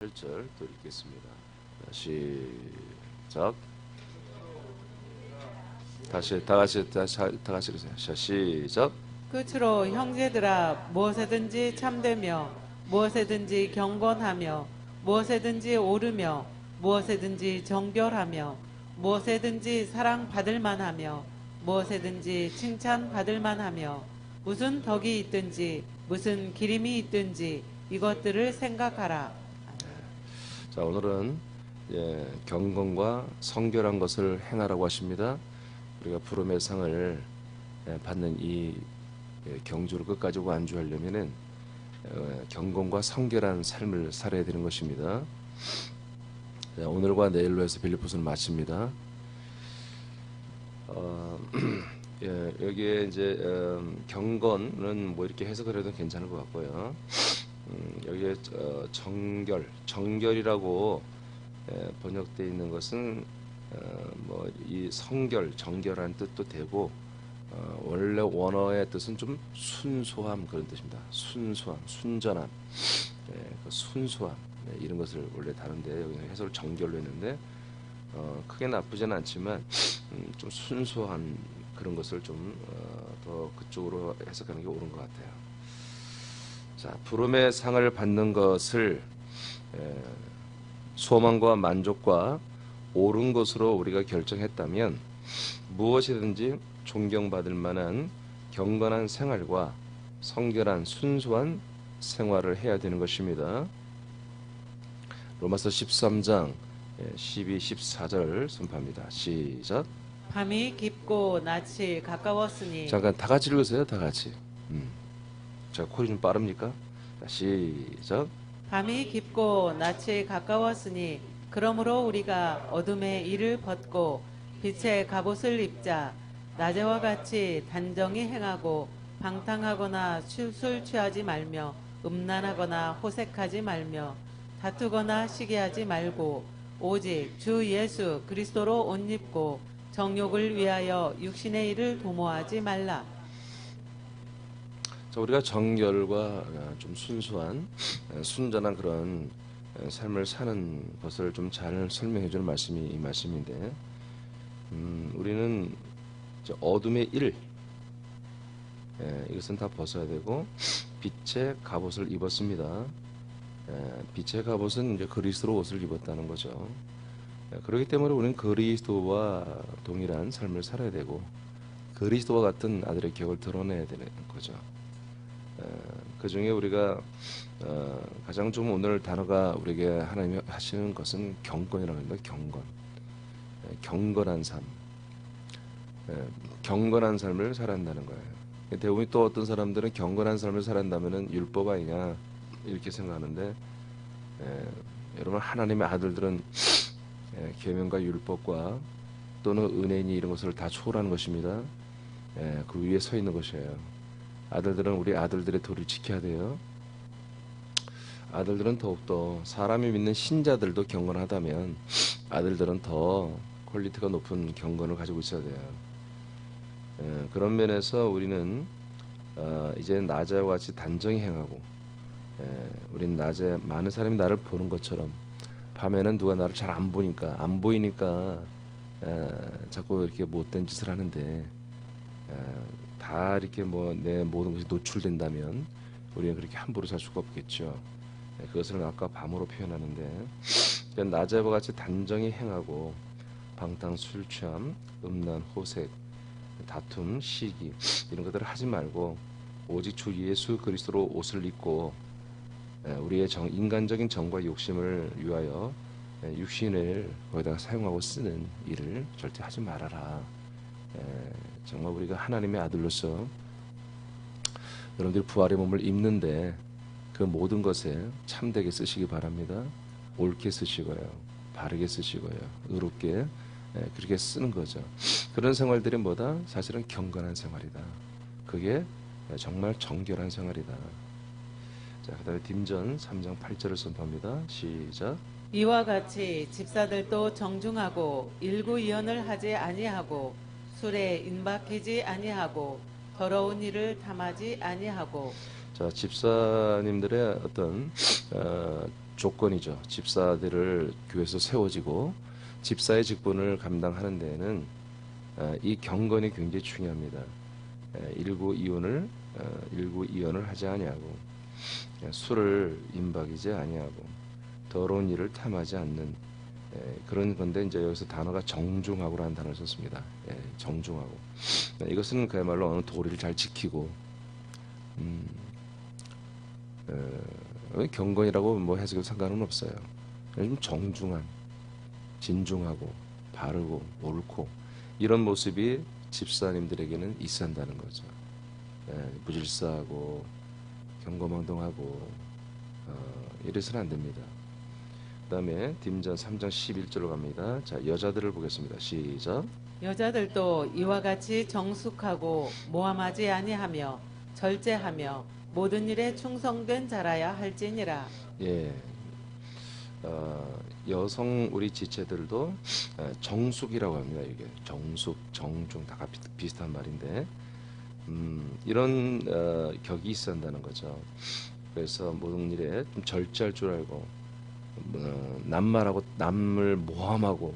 1절 또 읽겠습니다. 시작. 다 같이 읽으세요. 자, 시작. 끝으로 형제들아 무엇에든지 참되며 무엇에든지 경건하며 무엇에든지 오르며 무엇에든지 정결하며 무엇에든지 사랑받을 만하며 무엇에든지 칭찬받을 만하며 무슨 덕이 있든지 무슨 기림이 있든지 이것들을 생각하라. 자, 오늘은 경건과 성결한 것을 행하라고 하십니다. 우리가 부름의 상을 받는 이 경주를 끝까지 완주하려면은 경건과 성결한 삶을 살아야 되는 것입니다. 자, 오늘과 내일로 해서 빌립보서는 마칩니다. 여기에 이제 경건은 뭐 이렇게 해석을 해도 괜찮을 것 같고요. 여기에 정결이라고 번역되어 있는 것은 뭐 이 성결, 정결한 뜻도 되고 원래 원어의 뜻은 좀 순수함 그런 뜻입니다. 순수함, 순전함, 그 순수함 이런 것을 원래 다른데 여기 해석을 정결로 했는데 크게 나쁘진 않지만 좀 순수한 그런 것을 좀 더 그쪽으로 해석하는 게 옳은 것 같아요. 자, 부름의 상을 받는 것을 소망과 만족과 옳은 것으로 우리가 결정했다면 무엇이든지 존경받을 만한 경건한 생활과 성결한 순수한 생활을 해야 되는 것입니다. 로마서 13장 12, 14절 선포합니다. 시작. 밤이 깊고 낯이 가까웠으니 잠깐 다 같이 읽으세요. 다 같이. 제가 콜이 좀 빠릅니까? 시작. 밤이 깊고 낯이 가까웠으니 그러므로 우리가 어둠의 일을 벗고 빛의 갑옷을 입자. 낮에와 같이 단정히 행하고 방탕하거나 술 취하지 말며 음란하거나 호색하지 말며 다투거나 시기하지 말고 오직 주 예수 그리스도로 옷 입고 정욕을 위하여 육신의 일을 도모하지 말라. 자, 우리가 정결과 좀 순수한 순전한 그런 삶을 사는 것을 좀 잘 설명해 주는 말씀이 이 말씀인데 우리는 이제 어둠의 일 이것은 다 벗어야 되고 빛의 갑옷을 입었습니다. 빛의 갑옷은 이제 그리스도로 옷을 입었다는 거죠. 그렇기 때문에 우리는 그리스도와 동일한 삶을 살아야 되고 그리스도와 같은 아들의 기억을 드러내야 되는 거죠. 그 중에 우리가 가장 좀 오늘 단어가 우리에게 하나님이 하시는 것은 경건이라고 합니다. 경건한 삶, 경건한 삶을 살아야 한다는 거예요. 대부분 또 어떤 사람들은 경건한 삶을 살아간다면은 율법 아니냐 이렇게 생각하는데 여러분 하나님의 아들들은 계명과 율법과 또는 은혜니 이런 것을 다 초월하는 것입니다. 그 위에 서 있는 것이에요. 아들들은 우리 아들들의 도를 지켜야 돼요. 아들들은 더욱더 사람이 믿는 신자들도 경건하다면 아들들은 더 퀄리티가 높은 경건을 가지고 있어야 돼요. 그런 면에서 우리는 이제 낮에와 같이 단정히 행하고 우리는 낮에 많은 사람이 나를 보는 것처럼 밤에는 누가 나를 잘 안 보이니까 자꾸 이렇게 못된 짓을 하는데 다 이렇게 뭐 내 모든 것이 노출된다면 우리는 그렇게 함부로 살 수가 없겠죠. 그것을 아까 밤으로 표현하는데 낮에와 같이 단정히 행하고 방탕, 술 취함, 음란, 호색, 다툼, 시기 이런 것들을 하지 말고 오직 주 예수 그리스도로 옷을 입고 우리의 인간적인 정과 욕심을 위하여 육신을 거기다가 사용하고 쓰는 일을 절대 하지 말아라. 정말 우리가 하나님의 아들로서 여러분들이 부활의 몸을 입는데 그 모든 것에 참되게 쓰시기 바랍니다. 옳게 쓰시고요, 바르게 쓰시고요, 의롭게 그렇게 쓰는 거죠. 그런 생활들이 뭐다? 사실은 경건한 생활이다. 그게 정말 정결한 생활이다. 자, 그 다음에 딤전 3장 8절을 선포합니다. 시작. 이와 같이 집사들도 정중하고 일구이연을 하지 아니하고 술에 임박히지 아니하고 더러운 일을 탐하지 아니하고. 자, 집사님들의 어떤 조건이죠. 집사들을 교회에서 세워지고 집사의 직분을 감당하는 데에는 이 경건이 굉장히 중요합니다. 일구 이혼을 하지 아니하고 술을 임박이지 아니하고 더러운 일을 탐하지 않는 그런 건데 이제 여기서 단어가 정중하고라는 단어를 썼습니다. 정중하고 이것은 그야말로 어느 도리를 잘 지키고 경건이라고 뭐 해석해도 상관은 없어요. 좀 정중한, 진중하고 바르고 옳고 이런 모습이 집사님들에게는 있어야 한다는 거죠. 무질서하고 경거망동하고 이래서는 안 됩니다. 그 다음에 딤전 3장 11절로 갑니다. 자, 여자들을 보겠습니다. 시작. 여자들도 이와 같이 정숙하고 모함하지 아니하며 절제하며 모든 일에 충성된 자라야 할지니라. 예, 여성 우리 지체들도 정숙이라고 합니다. 이게 정숙, 정중 다 비슷한 말인데 이런 격이 있어야 한다는 거죠. 그래서 모든 일에 좀 절제할 줄 알고 남말하고 남을 모함하고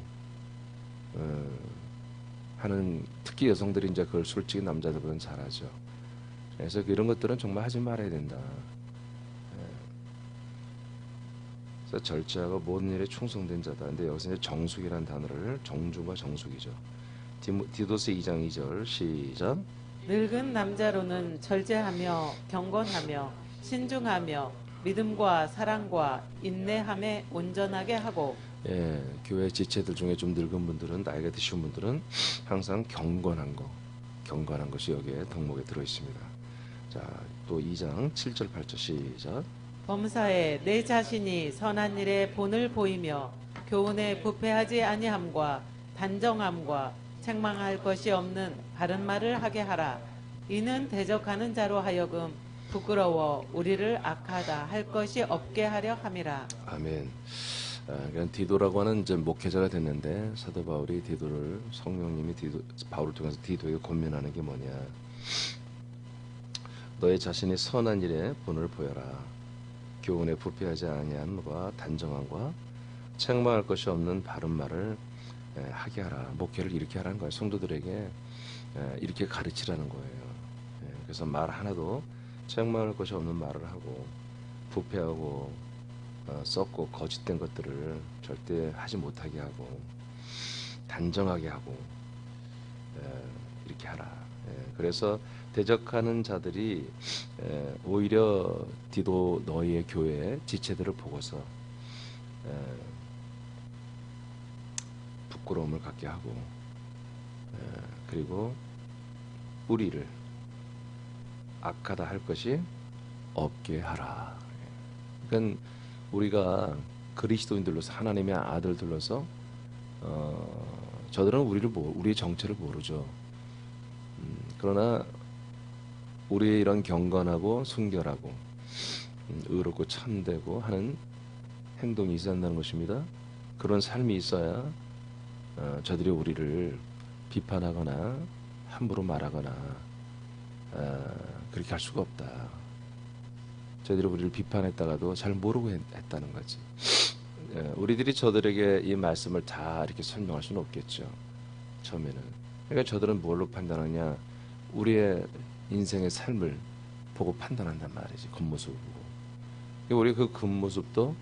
하는 특히 여성들이 이제 그걸 솔직히 남자들보다는 잘하죠. 그래서 이런 것들은 정말 하지 말아야 된다. 그래서 절제하고 모든 일에 충성된 자다. 근데 여기서 이제 정숙이라는 단어를 정중과 정숙이죠. 디도스 2장 2절 시작. 늙은 남자로는 절제하며 경건하며 신중하며 믿음과 사랑과 인내함에 온전하게 하고. 예, 교회 지체들 중에 좀 늙은 분들은 나이가 드신 분들은 항상 경건한 것이 여기에 덕목에 들어 있습니다. 자, 또 2장 7절 8절 시작. 범사에 내 자신이 선한 일에 본을 보이며 교훈에 부패하지 아니함과 단정함과 책망할 것이 없는 바른 말을 하게 하라. 이는 대적하는 자로 하여금 부끄러워 우리를 악하다 할 것이 없게 하려 함이라. 아멘. 그냥 디도라고 하는 이제 목회자가 됐는데 사도 바울이 디도를 성령님이 바울을 통해서 디도에게 권면하는 게 뭐냐? 너의 자신이 선한 일에 본을 보여라. 교훈에 부패하지 아니함과 단정함과 책망할 것이 없는 바른 말을 하게 하라. 목회를 이렇게 하라는 거예요. 성도들에게 이렇게 가르치라는 거예요. 그래서 말 하나도 책망할 것이 없는 말을 하고 부패하고 썩고 거짓된 것들을 절대 하지 못하게 하고 단정하게 하고 이렇게 하라. 그래서 대적하는 자들이 오히려 디도 너희의 교회 지체들을 보고서 부끄러움을 갖게 하고 그리고 우리를 악하다 할 것이 없게 하라. 그러니까 우리가 그리스도인들로서 하나님의 아들들로서 저들은 우리의 정체를 모르죠. 그러나 우리의 이런 경건하고 순결하고 의롭고 참되고 하는 행동이 있어야 한다는 것입니다. 그런 삶이 있어야 저들이 우리를 비판하거나 함부로 말하거나 그렇게 할 수가 없다. 저희들이 우리를 비판했다가도 잘 모르고 했다는 거지. 우리들이 저들에게 이 말씀을 다 이렇게 설명할 수는 없겠죠. 처음에는. 그러니까 저들은 뭘로 판단하냐? 우리의 인생의 삶을 보고 판단한단 말이지. 겉모습을 보고. 우리 그 겉모습도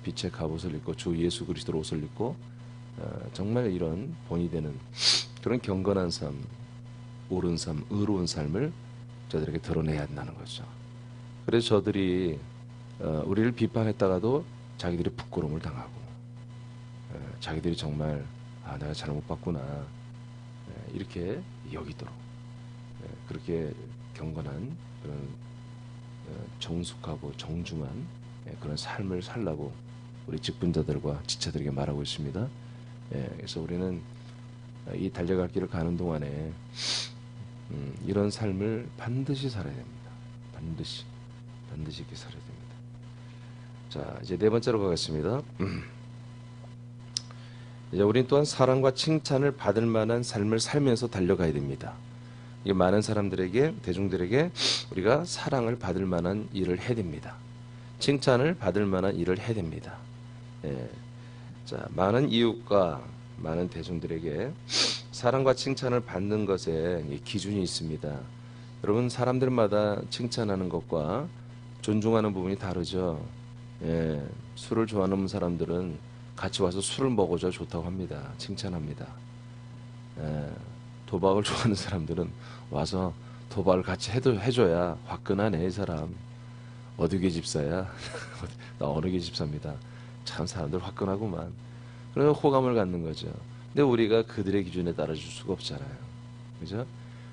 빛의 갑옷을 입고 주 예수 그리스도의 옷을 입고 정말 이런 본이 되는 그런 경건한 삶, 옳은 삶, 의로운 삶을 저들에게 드러내야 한다는 거죠. 그래서 저들이 우리를 비판했다가도 자기들이 부끄러움을 당하고 자기들이 정말 내가 잘못 봤구나 이렇게 여기도록 그렇게 경건한 그런 정숙하고 정중한 그런 삶을 살라고 우리 직분자들과 지체들에게 말하고 있습니다. 그래서 우리는 이 달려갈 길을 가는 동안에 이런 삶을 반드시 살아야 됩니다. 반드시 이렇게 살아야 됩니다. 자, 이제 네 번째로 가겠습니다. 이제 우리는 또한 사랑과 칭찬을 받을 만한 삶을 살면서 달려가야 됩니다. 이게 많은 사람들에게, 대중들에게 우리가 사랑을 받을 만한 일을 해야 됩니다. 칭찬을 받을 만한 일을 해야 됩니다. 예. 자, 많은 이웃과 많은 대중들에게 사랑과 칭찬을 받는 것에 기준이 있습니다. 여러분, 사람들마다 칭찬하는 것과 존중하는 부분이 다르죠. 예, 술을 좋아하는 사람들은 같이 와서 술을 먹어줘 좋다고 합니다. 칭찬합니다. 예, 도박을 좋아하는 사람들은 와서 도박을 같이 해줘야 화끈하네, 이 사람. 어디 계집사야? 나 어느 계집사입니다. 참 사람들 화끈하구만. 그래서 호감을 갖는 거죠. 근데 우리가 그들의 기준에 따라줄 수가 없잖아요. 그죠?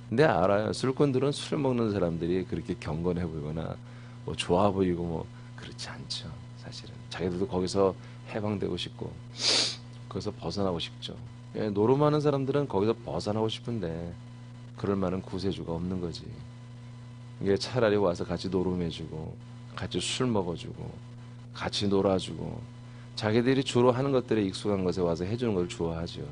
근데 알아요. 술꾼들은 술 먹는 사람들이 그렇게 경건해 보이거나 뭐 좋아 보이고 뭐 그렇지 않죠. 사실은 자기들도 거기서 해방되고 싶고 거기서 벗어나고 싶죠. 예, 노름하는 사람들은 거기서 벗어나고 싶은데 그럴 만한 구세주가 없는 거지. 이게 차라리 와서 같이 노름해주고 같이 술 먹어주고 같이 놀아주고 자기들이 주로 하는 것들에 익숙한 것에 와서 해주는 걸 좋아하죠.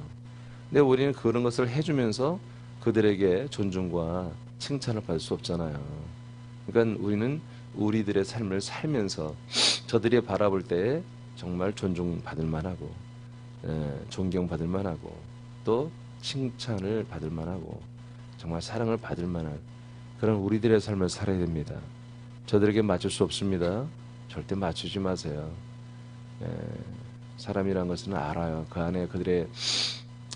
근데 우리는 그런 것을 해주면서 그들에게 존중과 칭찬을 받을 수 없잖아요. 그러니까 우리는 우리들의 삶을 살면서 저들이 바라볼 때 정말 존중받을 만하고 존경받을 만하고 또 칭찬을 받을 만하고 정말 사랑을 받을 만한 그런 우리들의 삶을 살아야 됩니다. 저들에게 맞출 수 없습니다. 절대 맞추지 마세요. 사람이란 것은 알아요. 그 안에 그들의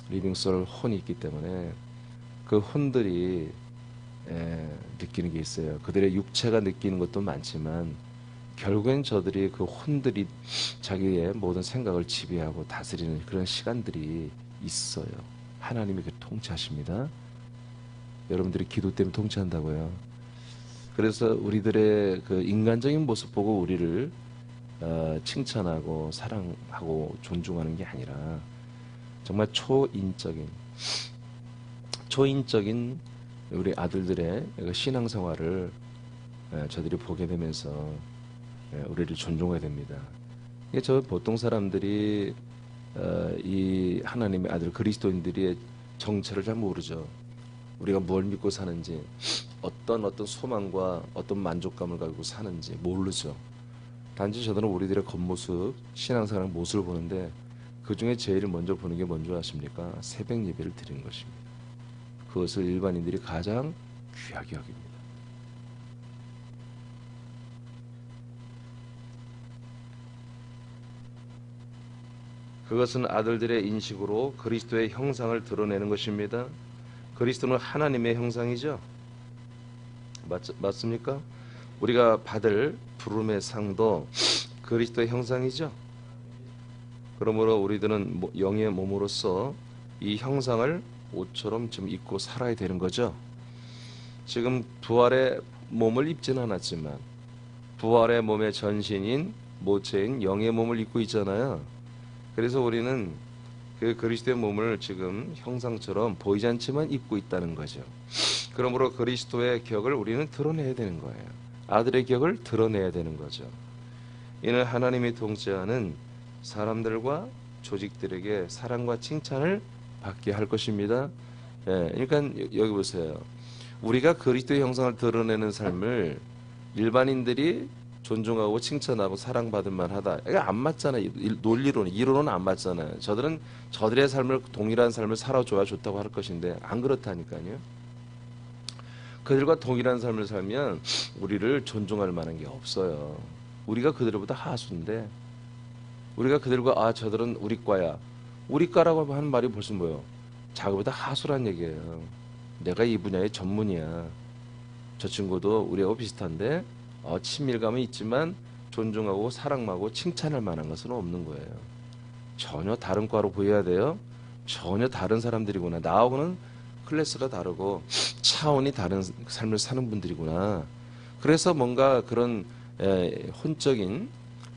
리빙솔 혼이 있기 때문에 그 혼들이 느끼는 게 있어요. 그들의 육체가 느끼는 것도 많지만 결국엔 저들이 그 혼들이 자기의 모든 생각을 지배하고 다스리는 그런 시간들이 있어요. 하나님이 그 통치하십니다. 여러분들이 기도 때문에 통치한다고요. 그래서 우리들의 그 인간적인 모습 보고 우리를 칭찬하고 사랑하고 존중하는 게 아니라 정말 초인적인 우리 아들들의 신앙생활을 저들이 보게 되면서 우리를 존중해야 됩니다. 이게 저 보통 사람들이 이 하나님의 아들 그리스도인들의 정체를 잘 모르죠. 우리가 뭘 믿고 사는지 어떤 소망과 어떤 만족감을 가지고 사는지 모르죠. 단지 저들은 우리들의 겉모습, 신앙생활 모습을 보는데 그 중에 제일 먼저 보는 게 뭔지 아십니까? 새벽 예배를 드리는 것입니다. 그것을 일반인들이 가장 귀하게 여깁니다. 그것은 아들들의 인식으로 그리스도의 형상을 드러내는 것입니다. 그리스도는 하나님의 형상이죠. 맞습니까? 우리가 받을 부름의 상도 그리스도의 형상이죠. 그러므로 우리들은 영의 몸으로서 이 형상을 옷처럼 좀 입고 살아야 되는 거죠. 지금 부활의 몸을 입지는 않았지만 부활의 몸의 전신인 모체인 영의 몸을 입고 있잖아요. 그래서 우리는 그 그리스도의 몸을 지금 형상처럼 보이지 않지만 입고 있다는 거죠. 그러므로 그리스도의 격을 우리는 드러내야 되는 거예요. 아들의 격을 드러내야 되는 거죠. 이는 하나님이 통치하는 사람들과 조직들에게 사랑과 칭찬을 받게 할 것입니다. 그러니까 여기 보세요. 우리가 그리스도의 형상을 드러내는 삶을 일반인들이 존중하고 칭찬하고 사랑받을 만하다. 이게 안 맞잖아요. 논리로는 이론은 안 맞잖아요. 저들은 저들의 삶을 동일한 삶을 살아줘야 좋다고 할 것인데 안 그렇다니까요. 그들과 동일한 삶을 살면 우리를 존중할 만한 게 없어요. 우리가 그들보다 하수인데 우리가 그들과 저들은 우리 과야. 우리 과라고 하는 말이 벌써 뭐예요? 자기보다 하수란 얘기예요. 내가 이 분야의 전문이야. 저 친구도 우리하고 비슷한데 친밀감은 있지만 존중하고 사랑하고 칭찬할 만한 것은 없는 거예요. 전혀 다른 과로 보여야 돼요. 전혀 다른 사람들이구나. 나하고는 클래스가 다르고 차원이 다른 삶을 사는 분들이구나. 그래서 뭔가 그런 혼적인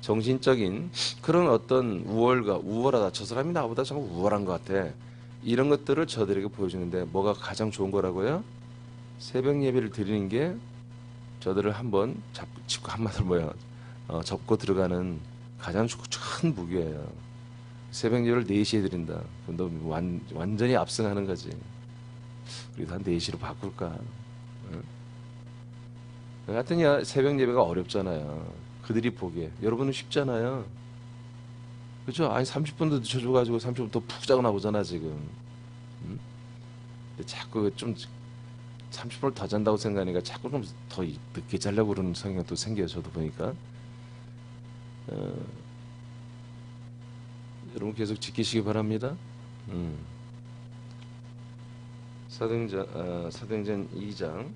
정신적인 그런 어떤 우월하다. 저 사람이 나보다 정말 우월한 것 같아. 이런 것들을 저들에게 보여주는데 뭐가 가장 좋은 거라고요? 새벽 예배를 드리는 게 저들을 한번 짚고 한마디로 접고 들어가는 가장 큰 무기예요. 새벽 예배를 4시에 드린다. 너 완전히 압승하는 거지. 우리도 한 4시로 바꿀까? 응? 하여튼 새벽 예배가 어렵잖아요. 그들이 보기에 여러분은 쉽잖아요. 그렇죠? 아니 30분도 늦춰줘가지고 30분 더 푹 자고 나오잖아 지금. 음? 근데 자꾸 좀 30분을 더 잔다고 생각하니까 자꾸 좀 더 늦게 자려고 그러는 성향이 또 생겨요. 저도 보니까. 어, 여러분 계속 지키시기 바랍니다. 음. 사도행전 2장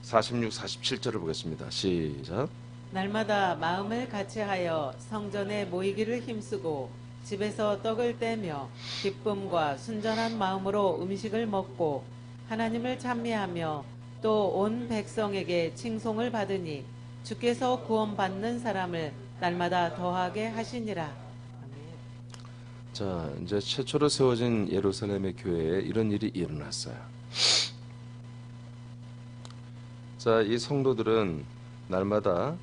46, 47절을 보겠습니다. 시작. 날마다 마음을 같이하여 성전에 모이기를 힘쓰고 집에서 떡을 떼며 기쁨과 순전한 마음으로 음식을 먹고 하나님을 찬미하며 또 온 백성에게 칭송을 받으니 주께서 구원받는 사람을 날마다 더하게 하시니라. 아멘. 자, 이제 최초로 세워진 예루살렘의 교회에 이런 일이 일어났어요. 자, 이 성도들은 날마다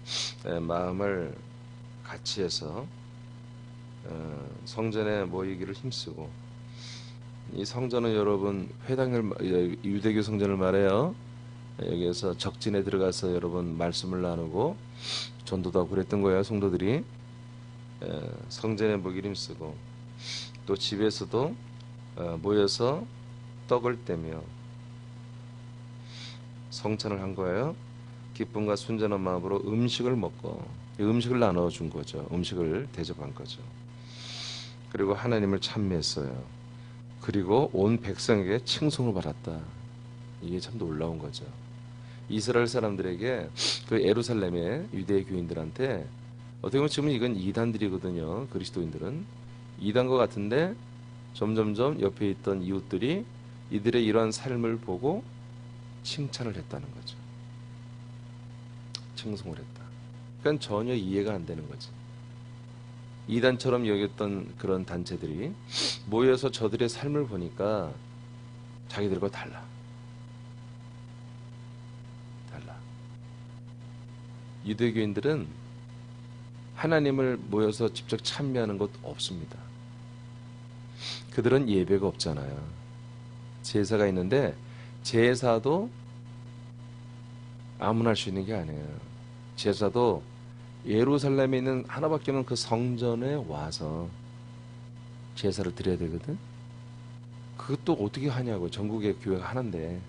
마음을 같이 해서 성전에 모이기를 힘쓰고, 이 성전은 여러분 유대교 성전을 말해요. 여기에서 적진에 들어가서 여러분 말씀을 나누고 전도도 하고 그랬던 거예요. 성도들이 성전에 모이기를 힘쓰고 또 집에서도 모여서 떡을 떼며 성찬을 한 거예요. 기쁨과 순전한 마음으로 음식을 먹고, 음식을 나눠준 거죠. 음식을 대접한 거죠. 그리고 하나님을 찬미했어요. 그리고 온 백성에게 칭송을 받았다. 이게 참 놀라운 거죠. 이스라엘 사람들에게 그 예루살렘의 유대 교인들한테 어떻게 보면 지금 이건 이단들이거든요. 그리스도인들은 이단과 같은데 점점점 옆에 있던 이웃들이 이들의 이러한 삶을 보고 칭찬을 했다는 거죠. 칭송을 했다. 그러니까 전혀 이해가 안 되는 거지. 이단처럼 여겼던 그런 단체들이 모여서 저들의 삶을 보니까 자기들과 달라. 유대교인들은 하나님을 모여서 직접 찬미하는 것 없습니다. 그들은 예배가 없잖아요. 제사가 있는데 제사도 아무나 할 수 있는 게 아니에요. 제사도 예루살렘에 있는 하나밖에 없는 그 성전에 와서 제사를 드려야 되거든. 그것도 어떻게 하냐고. 전국의 교회가 하는데.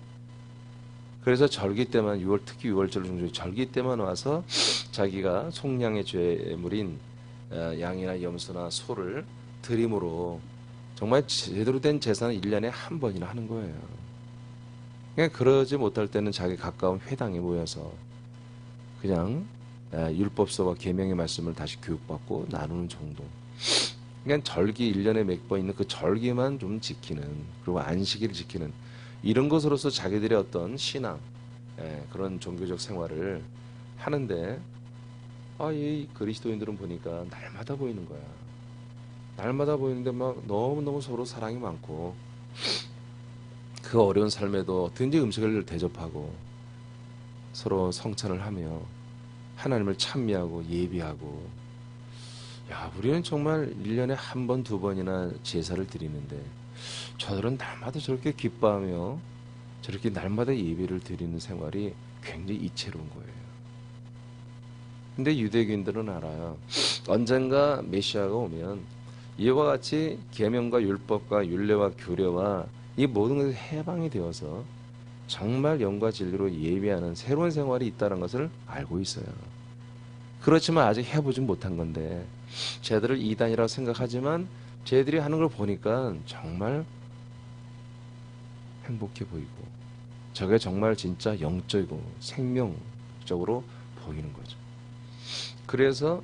그래서 절기 때만 특히 6월절 중에 절기 때만 와서 자기가 속량의 죄물인 양이나 염소나 소를 드림으로 정말 제대로 된 제사는 1년에 한 번이나 하는 거예요. 그러니까 그러지 못할 때는 자기 가까운 회당에 모여서 그냥 율법서와 계명의 말씀을 다시 교육받고 나누는 정도. 그러니까 절기 1년에 몇 번 있는 그 절기만 좀 지키는, 그리고 안식일을 지키는 이런 것으로서 자기들의 어떤 신앙, 그런 종교적 생활을 하는데, 이 그리스도인들은 보니까 날마다 보이는 거야. 날마다 보이는데 막 너무너무 서로 사랑이 많고, 그 어려운 삶에도 어떻게든지 음식을 대접하고 서로 성찬을 하며 하나님을 찬미하고 예비하고. 야, 우리는 정말 1년에 한 번, 두 번이나 제사를 드리는데 저들은 날마다 저렇게 기뻐하며 저렇게 날마다 예배를 드리는 생활이 굉장히 이채로운 거예요. 근데 유대교인들은 알아요. 언젠가 메시아가 오면 이와 같이 계명과 율법과 율례와 규례와 이 모든 것이 해방이 되어서 정말 영과 진리로 예배하는 새로운 생활이 있다는 것을 알고 있어요. 그렇지만 아직 해보지 못한 건데 쟤들을 이단이라고 생각하지만 쟤들이 하는 걸 보니까 정말 행복해 보이고 저게 정말 진짜 영적이고 생명적으로 보이는 거죠. 그래서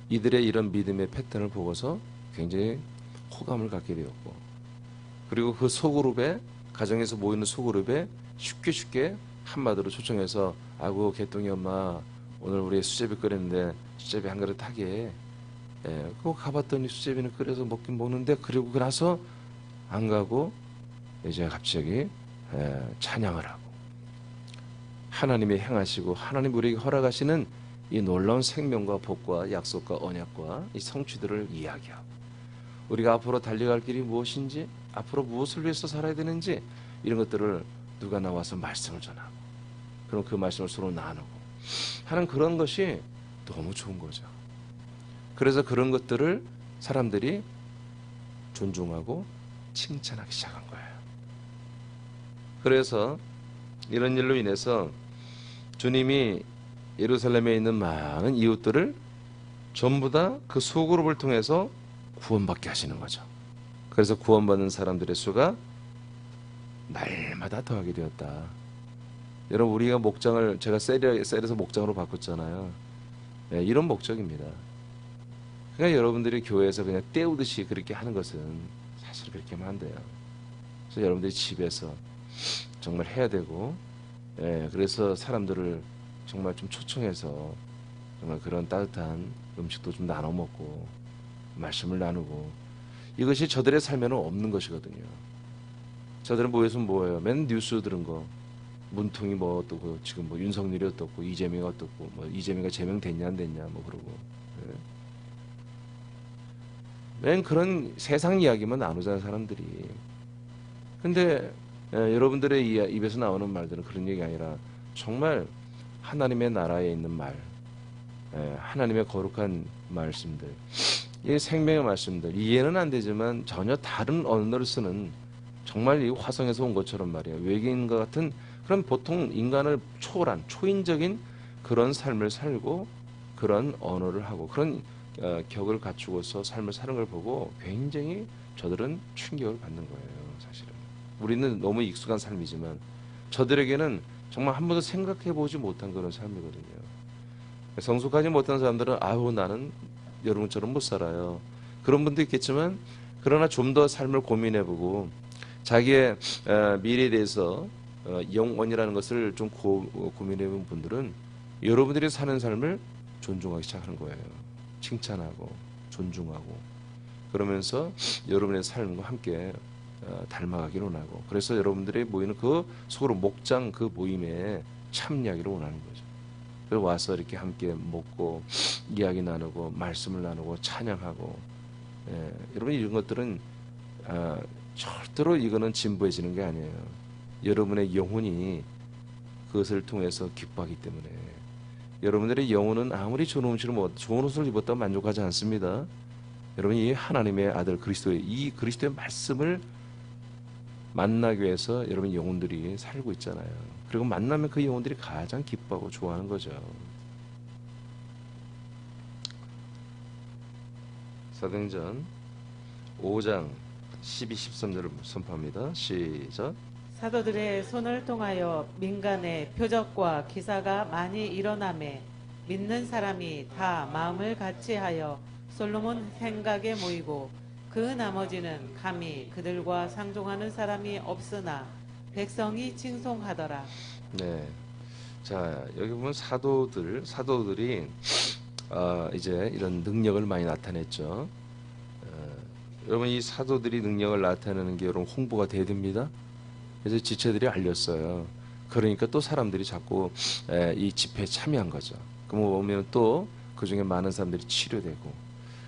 이들의 이런 믿음의 패턴을 보고서 굉장히 호감을 갖게 되었고, 그리고 그 소그룹에, 가정에서 모이는 소그룹에 쉽게 한마디로 초청해서 아이고 개똥이 엄마 오늘 우리 수제비 끓였는데 수제비 한 그릇 하게. 그거 가봤더니 수제비는 끓여서 먹긴 먹는데 그리고 나서 안 가고 이제 갑자기 찬양을 하고 하나님이 행하시고 하나님 우리에게 허락하시는 이 놀라운 생명과 복과 약속과 언약과 이 성취들을 이야기하고 우리가 앞으로 달려갈 길이 무엇인지, 앞으로 무엇을 위해서 살아야 되는지 이런 것들을 누가 나와서 말씀을 전하고 그럼 그 말씀을 서로 나누고 하는 그런 것이 너무 좋은 거죠. 그래서 그런 것들을 사람들이 존중하고 칭찬하기 시작한 거예요. 그래서 이런 일로 인해서 주님이 예루살렘에 있는 많은 이웃들을 전부 다 그 소그룹을 통해서 구원받게 하시는 거죠. 그래서 구원받는 사람들의 수가 날마다 더하게 되었다. 여러분, 우리가 목장을 제가 셀에서 목장으로 바꿨잖아요. 네, 이런 목적입니다. 그러니까 여러분들이 교회에서 그냥 때우듯이 그렇게 하는 것은 사실 그렇게 하면 안 돼요. 그래서 여러분들이 집에서 정말 해야 되고, 예, 그래서 사람들을 정말 좀 초청해서 정말 그런 따뜻한 음식도 좀 나눠 먹고 말씀을 나누고, 이것이 저들의 삶에는 없는 것이거든요. 저들은 모여서 뭐예요? 맨 뉴스 들은 거, 문통이 뭐 어떻고, 지금 뭐 윤석열이 어떻고, 이재명이 어떻고, 뭐 이재명이 제명됐냐 안 됐냐 뭐 그러고, 예. 맨 그런 세상 이야기만 나누자는 사람들이. 근데 여러분들의 입에서 나오는 말들은 그런 얘기 아니라 정말 하나님의 나라에 있는 말, 하나님의 거룩한 말씀들, 이 생명의 말씀들, 이해는 안 되지만 전혀 다른 언어를 쓰는, 정말 이 화성에서 온 것처럼 말이에요. 외계인과 같은 그런 보통 인간을 초월한 초인적인 그런 삶을 살고 그런 언어를 하고 그런 격을 갖추고서 삶을 사는 걸 보고 굉장히 저들은 충격을 받는 거예요. 사실은 우리는 너무 익숙한 삶이지만 저들에게는 정말 한 번도 생각해 보지 못한 그런 삶이거든요. 성숙하지 못한 사람들은 아우 나는 여러분처럼 못 살아요. 그런 분도 있겠지만, 그러나 좀 더 삶을 고민해보고 자기의 미래에 대해서 영원이라는 것을 좀 고민해본 분들은 여러분들이 사는 삶을 존중하기 시작하는 거예요. 칭찬하고 존중하고, 그러면서 여러분의 삶과 함께 닮아가기를 원하고, 그래서 여러분들이 모이는 그 속으로 목장 그 모임에 참여하기를 원하는 거죠. 그래서 와서 이렇게 함께 먹고 이야기 나누고 말씀을 나누고 찬양하고, 여러분 이런 것들은 절대로 이거는 진부해지는 게 아니에요. 여러분의 영혼이 그것을 통해서 기뻐하기 때문에. 여러분들의 영혼은 아무리 좋은 옷을 입었다고 만족하지 않습니다. 여러분, 이 하나님의 아들 이 그리스도의 말씀을 만나기 위해서 여러분 영혼들이 살고 있잖아요. 그리고 만나면 그 영혼들이 가장 기뻐하고 좋아하는 거죠. 사도행전 5장 12, 13절을 선포합니다. 시작. 사도들의 손을 통하여 민간에 표적과 기사가 많이 일어나매 믿는 사람이 다 마음을 같이하여 솔로몬 생각에 모이고, 그 나머지는 감히 그들과 상종하는 사람이 없으나 백성이 칭송하더라. 네. 자, 여기 보면 사도들이 이제 이런 능력을 많이 나타냈죠. 여러분, 이 사도들이 능력을 나타내는 게 여러분 홍보가 돼야 됩니다. 그래서 지체들이 알렸어요. 그러니까 또 사람들이 자꾸 이 집회에 참여한 거죠. 그러면 보면 또 그 중에 많은 사람들이 치료되고,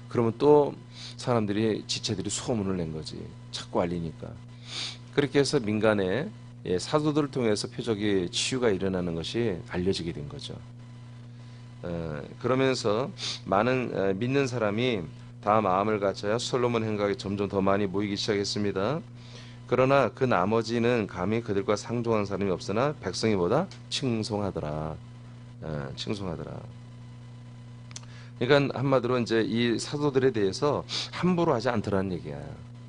그러면 또 사람들이 지체들이 소문을 낸 거지. 자꾸 알리니까. 그렇게 해서 민간에 사도들을 통해서 표적이 치유가 일어나는 것이 알려지게 된 거죠. 그러면서 많은 믿는 사람이 다 마음을 갖춰야 솔로몬 행각에 점점 더 많이 모이기 시작했습니다. 그러나 그 나머지는 감히 그들과 상종한 사람이 없으나 백성이 보다 칭송하더라. 칭송하더라. 그러니까 한마디로 이제 이 사도들에 대해서 함부로 하지 않더라는 얘기야.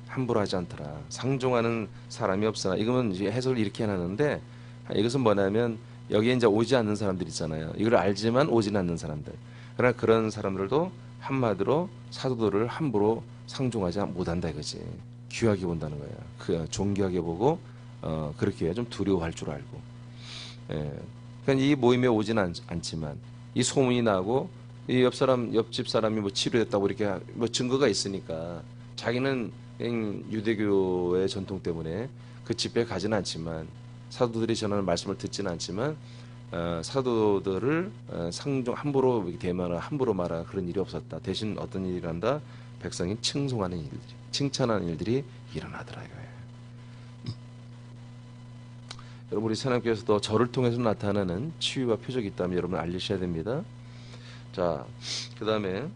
함부로 하지 않더라. 상종하는 사람이 없으나, 이거는 이제 해석을 이렇게 해놨는데, 이것은 뭐냐면 여기에 이제 오지 않는 사람들 있잖아요. 이걸 알지만 오지는 않는 사람들. 그러나 그런 사람들도 한마디로 사도들을 함부로 상종하지 못한다 이거지. 귀하게 본다는 거야. 그 존귀하게 보고 그렇게 좀 두려워할 줄 알고. 그러니까 이 모임에 오지는 않지만 이 소문이 나고 이 옆집 사람이 뭐 치료됐다고 이렇게 뭐 증거가 있으니까 자기는 유대교의 전통 때문에 그 집회에 가지는 않지만, 사도들이 전하는 말씀을 듣지는 않지만 사도들을 함부로 대면하거나 함부로 말하는 그런 일이 없었다. 대신 어떤 일이 일어난다? 백성이 칭송하는 일들이, 칭찬하는 일들이 일어나더라 이거예요. 여러분 우리 새하나님께서도 저를 통해서 나타나는 치유와 표적이 있다면 여러분 알리셔야 됩니다. 자, 그 다음에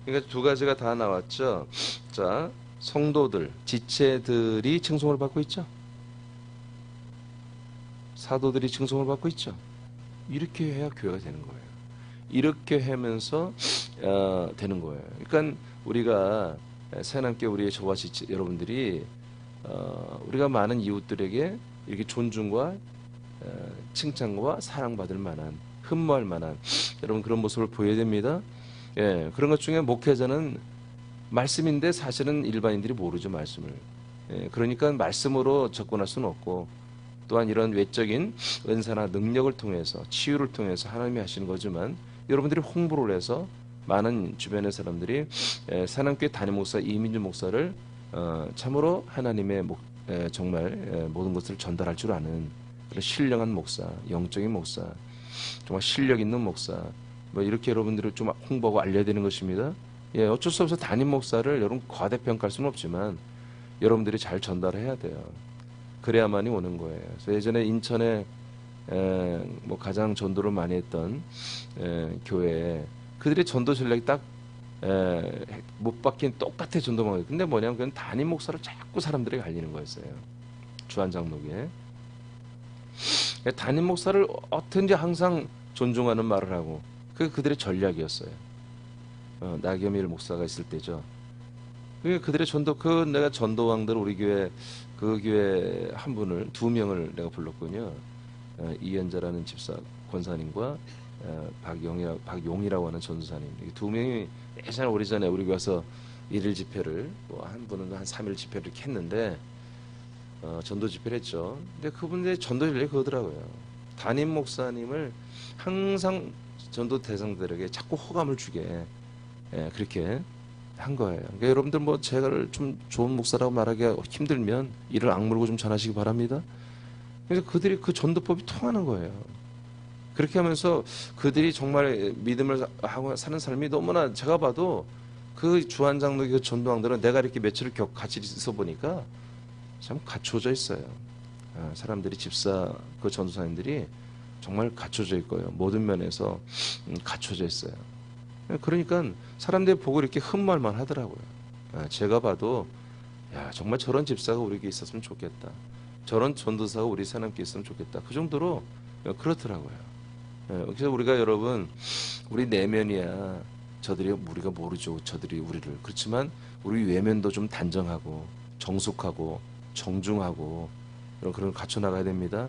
그러니까 두 가지가 다 나왔죠. 자, 성도들, 지체들이 칭송을 받고 있죠. 사도들이 칭송을 받고 있죠. 이렇게 해야 교회가 되는 거예요. 이렇게 하면서 되는 거예요. 그러니까 우리가 새하나님께 우리의 저와 지체 여러분들이 우리가 많은 이웃들에게 이렇게 존중과 칭찬과 사랑받을 만한, 흠모할 만한 여러분 그런 모습을 보여야 됩니다. 예, 그런 것 중에 목회자는 말씀인데 사실은 일반인들이 모르죠, 말씀을. 예, 그러니까 말씀으로 접근할 수는 없고, 또한 이런 외적인 은사나 능력을 통해서, 치유를 통해서 하나님이 하시는 거지만, 여러분들이 홍보를 해서 많은 주변의 사람들이 사남교회 담임 목사 이민주 목사를 참으로 하나님의 정말 모든 것을 전달할 줄 아는 그런 신령한 목사, 영적인 목사, 정말 실력 있는 목사, 뭐 이렇게 여러분들을 좀 홍보하고 알려야 되는 것입니다. 예, 어쩔 수 없어 담임 목사를 여러분 과대평가할 수는 없지만 여러분들이 잘 전달해야 돼요. 그래야만이 오는 거예요. 그래서 예전에 인천에 뭐 가장 전도를 많이 했던 교회에 그들의 전도 전략이 딱 못 박힌 똑같아 전도만. 근데 뭐냐면 그건 담임 목사를 자꾸 사람들에게 알리는 거였어요. 주한 장로교에. 담임 목사를 어떤지 항상 존중하는 말을 하고 그게 그들의 전략이었어요. 나겸일 목사가 있을 때죠. 그게 그들의 전도, 내가 전도왕들 우리 교회 그 교회 한 분을 두 명을 내가 불렀군요. 이현자라는 집사 권사님과 박용이라고 하는 전도사님. 이 두 명이 예전에 오래전에 우리 가서 일일 집회를 뭐 한 분은 한 3일 집회를 이렇게 했는데 전도 집회를 했죠. 근데 그분들의 전도 전략이 그거더라고요. 담임 목사님을 항상 전도 대상들에게 자꾸 호감을 주게 그렇게 한 거예요. 그러니까 여러분들 뭐 제가 좀 좋은 목사라고 말하기가 힘들면 이를 악물고 좀 전하시기 바랍니다. 그래서 그들이 그 전도법이 통하는 거예요. 그렇게 하면서 그들이 정말 믿음을 하고 사는 삶이 너무나 제가 봐도 그 주한장로교 그 전도왕들은 내가 이렇게 며칠을 같이 있어 보니까 참 갖춰져 있어요. 사람들이 집사 그 전도사님들이 정말 갖춰져 있고요. 모든 면에서 갖춰져 있어요. 그러니까 사람들이 보고 이렇게 흠모할만 하더라고요. 제가 봐도 야 정말 저런 집사가 우리에게 있었으면 좋겠다. 저런 전도사가 우리 사람께 있으면 좋겠다. 그 정도로 그렇더라고요. 그래서 우리가 여러분 우리 내면이야 저들이 우리가 모르죠. 저들이 우리를. 그렇지만 우리 외면도 좀 단정하고 정숙하고 정중하고 그런 걸 갖춰 나가야 됩니다.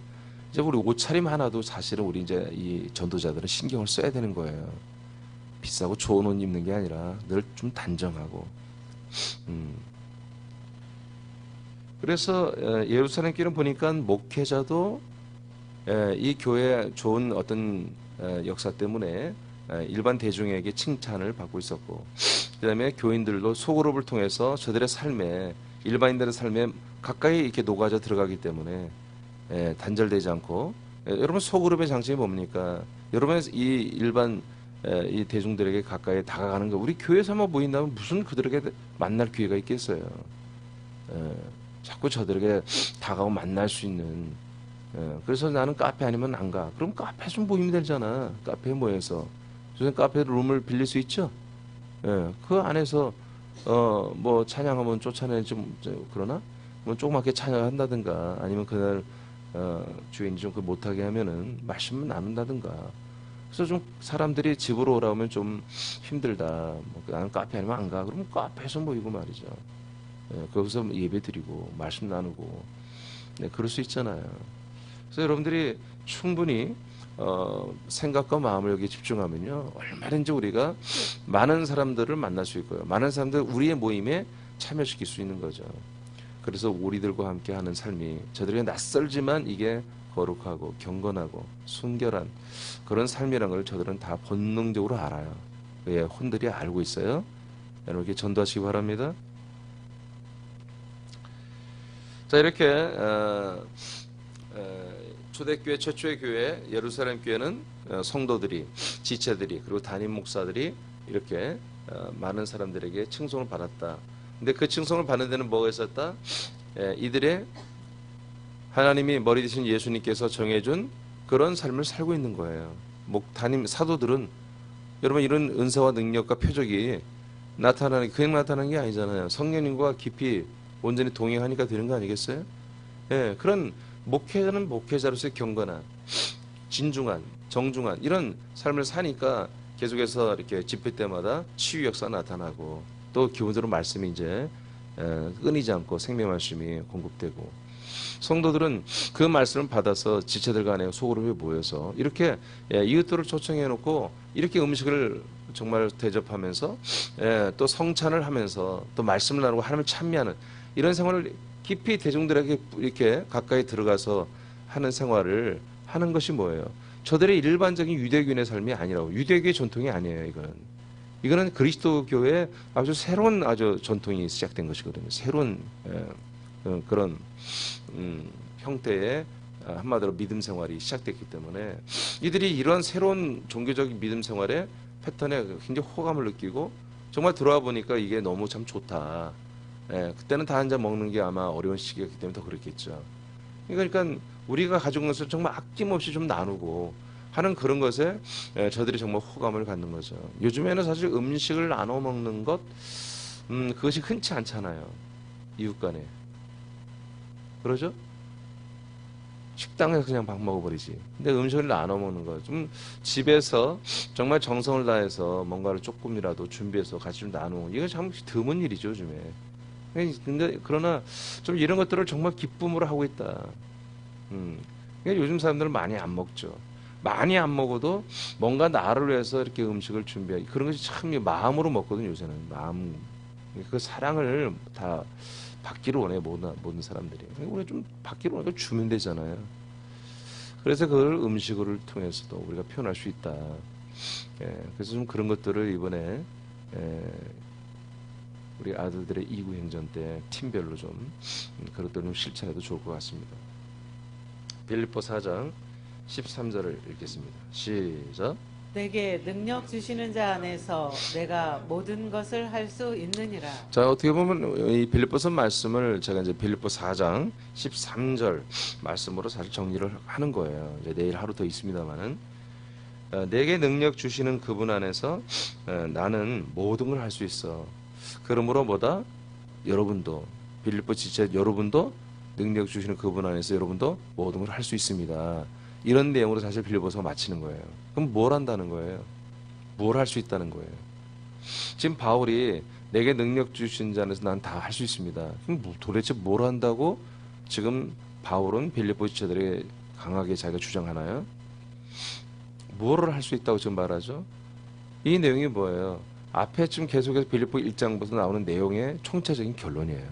이제 우리 옷차림 하나도 사실은 우리 이제 이 전도자들은 신경을 써야 되는 거예요. 비싸고 좋은 옷 입는 게 아니라 늘 좀 단정하고. 그래서 예루살렘 교회는 보니까 목회자도 이 교회의 좋은 어떤 역사 때문에 일반 대중에게 칭찬을 받고 있었고, 그 다음에 교인들도 소그룹을 통해서 저들의 삶에 일반인들의 삶에 가까이 이렇게 녹아져 들어가기 때문에 단절되지 않고. 여러분 소그룹의 장점이 뭡니까? 여러분 이 일반 이 대중들에게 가까이 다가가는 거. 우리 교회에서만 모인다면 무슨 그들에게 만날 기회가 있겠어요. 자꾸 저들에게 다가오고 만날 수 있는. 그래서 나는 카페 아니면 안 가. 그럼 카페 좀 모이면 되잖아. 카페에 모여서. 요새 카페 룸을 빌릴 수 있죠. 그 안에서 뭐 찬양하면 쫓아내 좀 그러나 뭐 조그맣게 찬양한다든가 아니면 그날 주인이 좀 그 못하게 하면은 말씀을 나눈다든가. 그래서 좀 사람들이 집으로 오라면 좀 힘들다. 뭐 나는 카페 아니면 안 가. 그러면 카페에서 모이고 말이죠. 거기서 예배 드리고 말씀 나누고. 네, 그럴 수 있잖아요. 그래서 여러분들이 충분히 생각과 마음을 여기 집중하면요 얼마든지 우리가 많은 사람들을 만날 수 있고요. 많은 사람들 우리의 모임에 참여시킬 수 있는 거죠. 그래서 우리들과 함께 하는 삶이 저들에게 낯설지만 이게 거룩하고 경건하고 순결한 그런 삶이라는 걸 저들은 다 본능적으로 알아요. 예, 혼들이 알고 있어요. 여러분 이렇게 전도하시기 바랍니다. 자, 이렇게 초대교회 최초의 교회 예루살렘 교회는 성도들이 지체들이 그리고 담임 목사들이 이렇게 많은 사람들에게 칭송을 받았다. 근데 그 칭송을 받는 데는 뭐가 있었다? 이들의 하나님이 머리 되신 예수님께서 정해준 그런 삶을 살고 있는 거예요. 담임 사도들은 여러분 이런 은사와 능력과 표적이 그냥 나타나는 게 아니잖아요. 성령님과 깊이 온전히 동행하니까 되는 거 아니겠어요? 그런 목회자는 목회자로서의 경건한, 진중한, 정중한 이런 삶을 사니까 계속해서 이렇게 집회 때마다 치유 역사 나타나고 또 기본적으로 말씀이 이제 끊이지 않고 생명 말씀이 공급되고 성도들은 그 말씀을 받아서 지체들 간에 소그룹에 모여서 이렇게 이웃들을 초청해 놓고 이렇게 음식을 정말 대접하면서 또 성찬을 하면서 또 말씀을 나누고 하나님을 찬미하는 이런 생활을 깊이 대중들에게 이렇게 가까이 들어가서 하는 생활을 하는 것이 뭐예요? 저들의 일반적인 유대교인의 삶이 아니라고. 유대교의 전통이 아니에요. 이거는 그리스도교의 아주 새로운 아주 전통이 시작된 것이거든요. 새로운 그런 형태의 한마디로 믿음 생활이 시작됐기 때문에 이들이 이러한 새로운 종교적인 믿음 생활의 패턴에 굉장히 호감을 느끼고 정말 들어와 보니까 이게 너무 참 좋다. 그때는 다 앉아 먹는 게 아마 어려운 시기였기 때문에 더 그렇겠죠. 그러니까 우리가 가져온 것을 정말 아낌없이 좀 나누고 하는 그런 것에 저들이 정말 호감을 갖는 거죠. 요즘에는 사실 음식을 나눠 먹는 것 그것이 흔치 않잖아요. 이웃 간에. 그러죠? 식당에서 그냥 밥 먹어버리지. 근데 음식을 나눠 먹는 거. 좀 집에서 정말 정성을 다해서 뭔가를 조금이라도 준비해서 같이 좀 나누고. 이거 참 드문 일이죠, 요즘에. 근데 그러나 좀 이런 것들을 정말 기쁨으로 하고 있다. 그러니까 요즘 사람들은 많이 안 먹죠. 많이 안 먹어도 뭔가 나를 위해서 이렇게 음식을 준비하기. 그런 것이 참 마음으로 먹거든요, 요새는. 마음. 그 사랑을 다 받기를 원해 모든 사람들이. 우리가 좀 받기를 원해 주면 되잖아요. 그래서 그걸 음식을 통해서도 우리가 표현할 수 있다. 그래서 좀 그런 것들을 이번에 우리 아들들의 이구 행전 때 팀별로 좀 그런 것들을 좀 실천해도 좋을 것 같습니다. 빌립보 4장 13절을 읽겠습니다. 시작. 내게 능력 주시는 자 안에서 내가 모든 것을 할 수 있느니라. 자, 어떻게 보면 이 빌립보서 말씀을 제가 이제 빌립보 4장 13절 말씀으로 사실 정리를 하는 거예요. 이제 내일 하루 더 있습니다만은 내게 능력 주시는 그분 안에서 나는 모든 걸 할 수 있어. 그러므로 뭐다? 여러분도 빌립보 지체 여러분도 능력 주시는 그분 안에서 여러분도 모든 걸 할 수 있습니다. 이런 내용으로 사실 빌립보서가 마치는 거예요. 그럼 뭘 한다는 거예요? 뭘 할 수 있다는 거예요? 지금 바울이 내게 능력 주신 자 안에서 난 다 할 수 있습니다. 그럼 도대체 뭘 한다고 지금 바울은 빌립보 지체들에게 강하게 자기가 주장하나요? 뭐를 할 수 있다고 지금 말하죠? 이 내용이 뭐예요? 앞에 지금 계속해서 빌립보 1장부터 나오는 내용의 총체적인 결론이에요.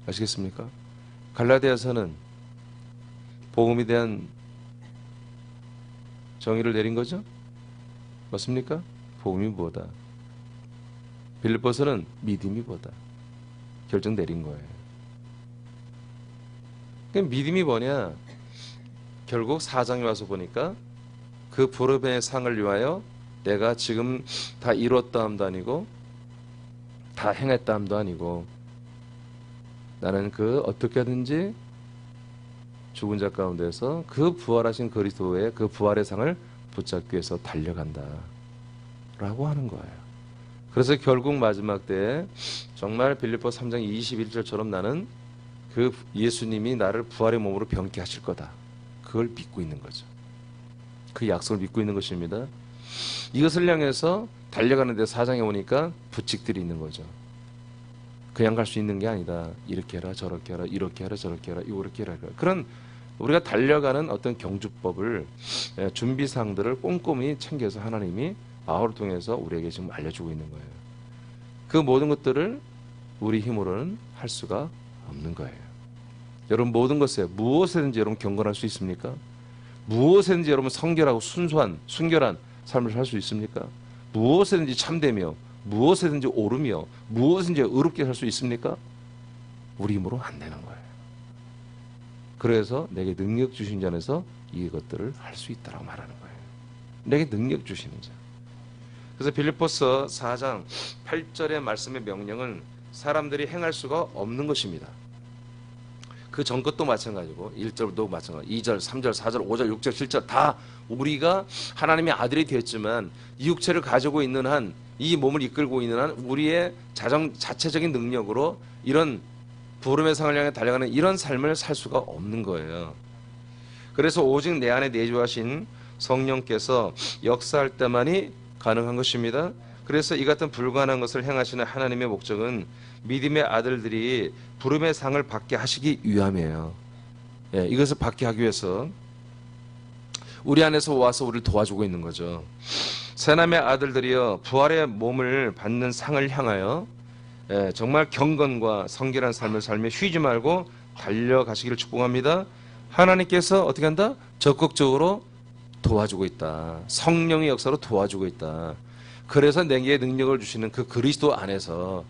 아시겠습니까? 갈라디아서는 복음에 대한 정의를 내린 거죠? 맞습니까? 복음이 뭐다? 빌립보서는 믿음이 뭐다? 결정 내린 거예요. 그러니까 믿음이 뭐냐? 결국 4장에 와서 보니까 그 부름의 상을 위하여 내가 지금 다 이뤘다 함도 아니고 다 행했다 함도 아니고 나는 그 어떻게 하든지 죽은 자 가운데서 그 부활하신 그리스도의 그 부활의 상을 붙잡기 위해서 달려간다 라고 하는 거예요. 그래서 결국 마지막 때에 정말 빌립보 3장 21절처럼 나는 그 예수님이 나를 부활의 몸으로 병케 하실 거다. 그걸 믿고 있는 거죠. 그 약속을 믿고 있는 것입니다. 이것을 향해서 달려가는데 4장에 오니까 부칙들이 있는 거죠. 그냥 갈 수 있는 게 아니다. 이렇게 해라 저렇게 해라 이렇게 해라 저렇게 해라 이렇게 해라. 그런 우리가 달려가는 어떤 경주법을 준비사항들을 꼼꼼히 챙겨서 하나님이 바울을 통해서 우리에게 지금 알려주고 있는 거예요. 그 모든 것들을 우리 힘으로는 할 수가 없는 거예요. 여러분 모든 것에 무엇이든지 여러분 경건할 수 있습니까? 무엇이든지 여러분 성결하고 순결한 삶을 살 수 있습니까? 무엇이든지 참되며 무엇이든지 옳으며 무엇이든지 의롭게 살 수 있습니까? 우리 힘으로 안 되는 거예요. 그래서 내게 능력 주신 자 안에서 이것들을 할 수 있다라고 말하는 거예요. 내게 능력 주시는 자. 그래서 빌립보서 4장 8절의 말씀의 명령은 사람들이 행할 수가 없는 것입니다. 그 전 것도 마찬가지고 1절도 마찬가지, 2절, 3절, 4절, 5절, 6절, 7절 다 우리가 하나님의 아들이 되었지만 이 육체를 가지고 있는 한, 이 몸을 이끌고 있는 한 우리의 자체적인 능력으로 이런 부름의 상을 향해 달려가는 이런 삶을 살 수가 없는 거예요. 그래서 오직 내 안에 내주하신 성령께서 역사할 때만이 가능한 것입니다. 그래서 이 같은 불가능한 것을 행하시는 하나님의 목적은 믿음의 아들들이 부름의 상을 받게 하시기 위함이에요. 예, 이것을 받게 하기 위해서 우리 안에서 와서 우리를 도와주고 있는 거죠. 새남의 아들들이여 부활의 몸을 받는 상을 향하여 정말 경건과 성결한 삶을 살며 쉬지 말고 달려가시기를 축복합니다. 하나님께서 어떻게 한다? 적극적으로 도와주고 있다. 성령의 역사로 도와주고 있다. 그래서 내게 능력을 주시는 그 그리스도 안에서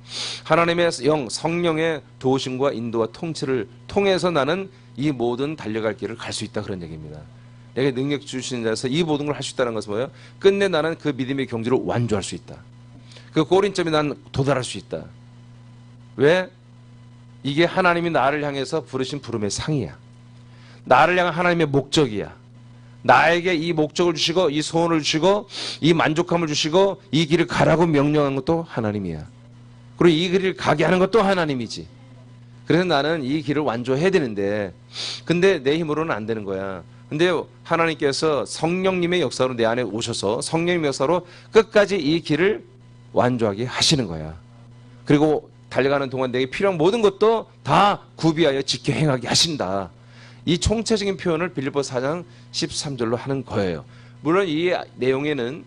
하나님의 영, 성령의 도우심과 인도와 통치를 통해서 나는 이 모든 달려갈 길을 갈 수 있다, 그런 얘기입니다. 내게 능력 주시는 자에서 이 모든 걸 할 수 있다는 것은 뭐예요? 끝내 나는 그 믿음의 경지를 완주할 수 있다. 그 꼬린점에 난 도달할 수 있다. 왜? 이게 하나님이 나를 향해서 부르신 부름의 상이야. 나를 향한 하나님의 목적이야. 나에게 이 목적을 주시고 이 소원을 주시고 이 만족함을 주시고 이 길을 가라고 명령한 것도 하나님이야. 그리고 이 길을 가게 하는 것도 하나님이지. 그래서 나는 이 길을 완주해야 되는데, 근데 내 힘으로는 안 되는 거야. 근데 하나님께서 성령님의 역사로 내 안에 오셔서 성령님의 역사로 끝까지 이 길을 완주하게 하시는 거야. 그리고 달려가는 동안 내게 필요한 모든 것도 다 구비하여 지켜 행하게 하신다. 이 총체적인 표현을 빌립보서 4장 13절로 하는 거예요. 물론 이 내용에는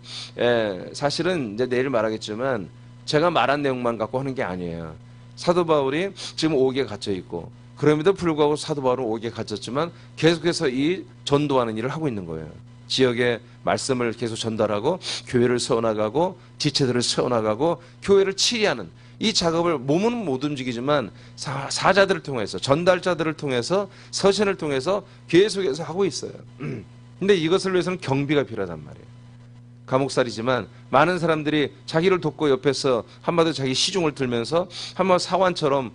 사실은 이제 내일 말하겠지만 제가 말한 내용만 갖고 하는 게 아니에요. 사도 바울이 지금 오기에 갇혀 있고, 그럼에도 불구하고 사도 바울은 오기에 갇혔지만 계속해서 이 전도하는 일을 하고 있는 거예요. 지역에 말씀을 계속 전달하고 교회를 세워나가고 지체들을 세워나가고 교회를 치리하는 이 작업을 몸은 못 움직이지만 사자들을 통해서, 전달자들을 통해서, 서신을 통해서 계속해서 하고 있어요. 근데 이것을 위해서는 경비가 필요하단 말이에요. 감옥살이지만 많은 사람들이 자기를 돕고 옆에서 한마디로 자기 시중을 들면서 한마디로 사관처럼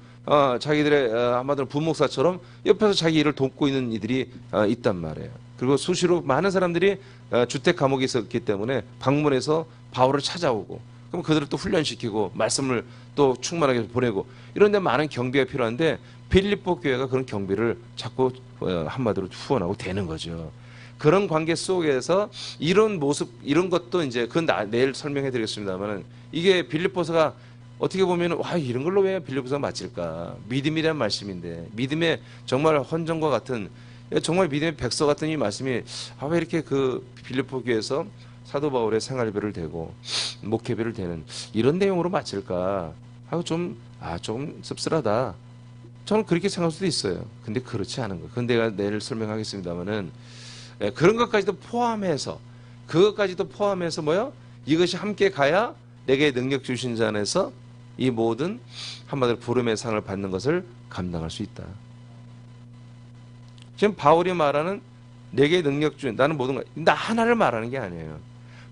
자기들의 한마디로 부목사처럼 옆에서 자기 일을 돕고 있는 이들이 있단 말이에요. 그리고 수시로 많은 사람들이 주택 감옥에 있었기 때문에 방문해서 바울을 찾아오고, 그럼 그들을 또 훈련시키고 말씀을 또 충만하게 보내고, 이런 데 많은 경비가 필요한데 빌립보 교회가 그런 경비를 자꾸 한마디로 후원하고 되는 거죠. 그런 관계 속에서 이런 모습, 이런 것도 이제 그건 내일 설명해 드리겠습니다만은, 이게 빌립보서가 어떻게 보면 와, 이런 걸로 왜 빌립보서가 맞을까? 믿음이란 말씀인데, 믿음의 정말 헌정과 같은, 정말 믿음의 백서 같은 이 말씀이 왜 이렇게 그 빌립보 교회에서 사도 바울의 생활비를 대고 목회비를 대는 이런 내용으로 맞을까 하고 좀 씁쓸하다. 저는 그렇게 생각할 수도 있어요. 근데 그렇지 않은 거예요. 그건 내가 내일 설명하겠습니다만은, 그런 것까지도 포함해서, 그것까지도 포함해서 뭐요? 이것이 함께 가야 내게 능력 주신 자 안에서 이 모든 한마디로 부름의 상을 받는 것을 감당할 수 있다. 지금 바울이 말하는 내게 능력 주신, 나는 모든 것, 나 하나를 말하는 게 아니에요.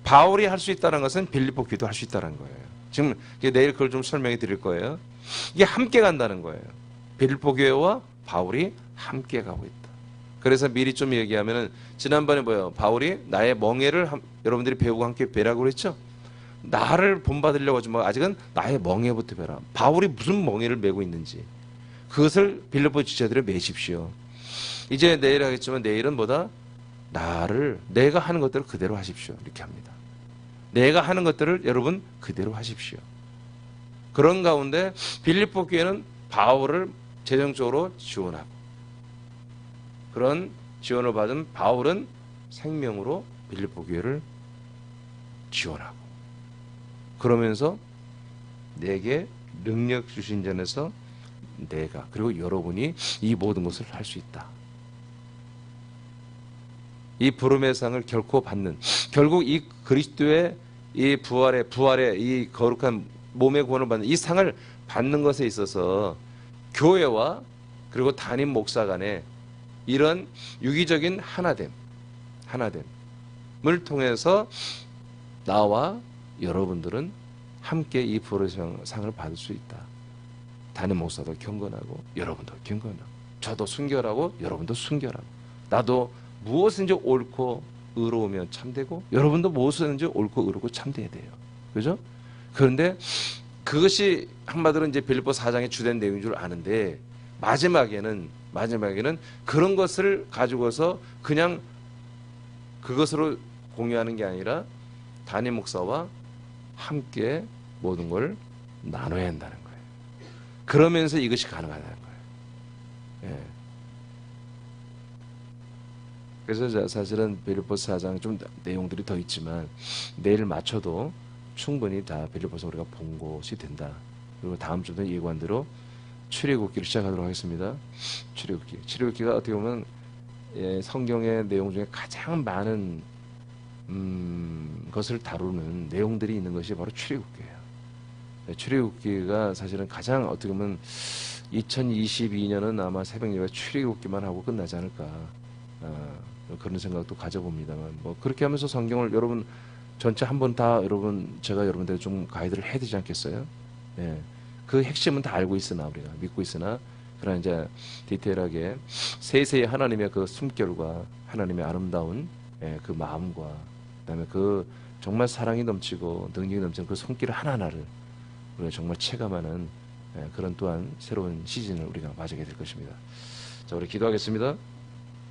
바울이 할 수 있다는 것은 빌립보 교회도 할 수 있다는 거예요. 지금 내일 그걸 좀 설명해 드릴 거예요. 이게 함께 간다는 거예요. 빌립보 교회와 바울이 함께 가고 있다. 그래서 미리 좀 얘기하면은, 지난번에 뭐예요? 바울이 나의 멍에를 여러분들이 배우고 함께 배라고 그랬죠? 나를 본받으려고 하지 마. 아직은 나의 멍에부터 배라. 바울이 무슨 멍에를 메고 있는지 그것을 빌립보 지체들에 매십시오. 이제 내일 하겠지만 내일은 뭐다? 내가 하는 것들을 그대로 하십시오. 이렇게 합니다. 내가 하는 것들을 여러분 그대로 하십시오. 그런 가운데 빌립보 교회는 바울을 재정적으로 지원하고, 그런 지원을 받은 바울은 생명으로 빌립보 교회를 지원하고, 그러면서 내게 능력 주신 자에서 내가, 그리고 여러분이 이 모든 것을 할 수 있다. 이 부름의 상을 결코 받는, 결국 이 그리스도의 이 부활의 이 거룩한 몸의 구원을 받는 이 상을 받는 것에 있어서 교회와 그리고 담임 목사 간에 이런 유기적인 하나됨을 통해서 나와 여러분들은 함께 이 부름의 상을 받을 수 있다. 담임 목사도 경건하고 여러분도 경건하고 저도 순결하고 여러분도 순결하고 나도 무엇인지 옳고 의로우면 참되고 여러분도 무엇인지 옳고 의롭고 참돼야 돼요. 그죠? 그런데 그것이 한마디로 이제 빌립보 4장의 주된 내용인 줄 아는데 마지막에는 그런 것을 가지고서 그냥 그것으로 공유하는 게 아니라 담임 목사와 함께 모든 걸 나눠야 한다는 거예요. 그러면서 이것이 가능하다는 거예요. 예. 그래서 사실은 빌립보서 4장 좀 내용들이 더 있지만 내일 맞춰도 충분히 다 빌립보서 우리가 본 것이 된다. 그리고 다음 주도 예고한 대로 출애굽기를 시작하도록 하겠습니다. 출애굽기가 어떻게 보면 성경의 내용 중에 가장 많은 것을 다루는 내용들이 있는 것이 바로 출애굽기예요. 출애굽기가 사실은 가장 어떻게 보면 2022년은 아마 새벽 예배 출애굽기만 하고 끝나지 않을까 그런 생각도 가져봅니다만 뭐 그렇게 하면서 성경을 여러분 전체 한번 다 제가 여러분들 좀 가이드를 해야 되지 않겠어요? 예. 그 핵심은 다 알고 있으나 우리가 믿고 있으나 그러나 이제 디테일하게 세세히 하나님의 그 숨결과 하나님의 아름다운 그 마음과 그다음에 그 정말 사랑이 넘치고 능력이 넘치는 그 손길 하나하나를 우리가 정말 체감하는 그런 또한 새로운 시즌을 우리가 맞이하게 될 것입니다. 자, 우리 기도하겠습니다.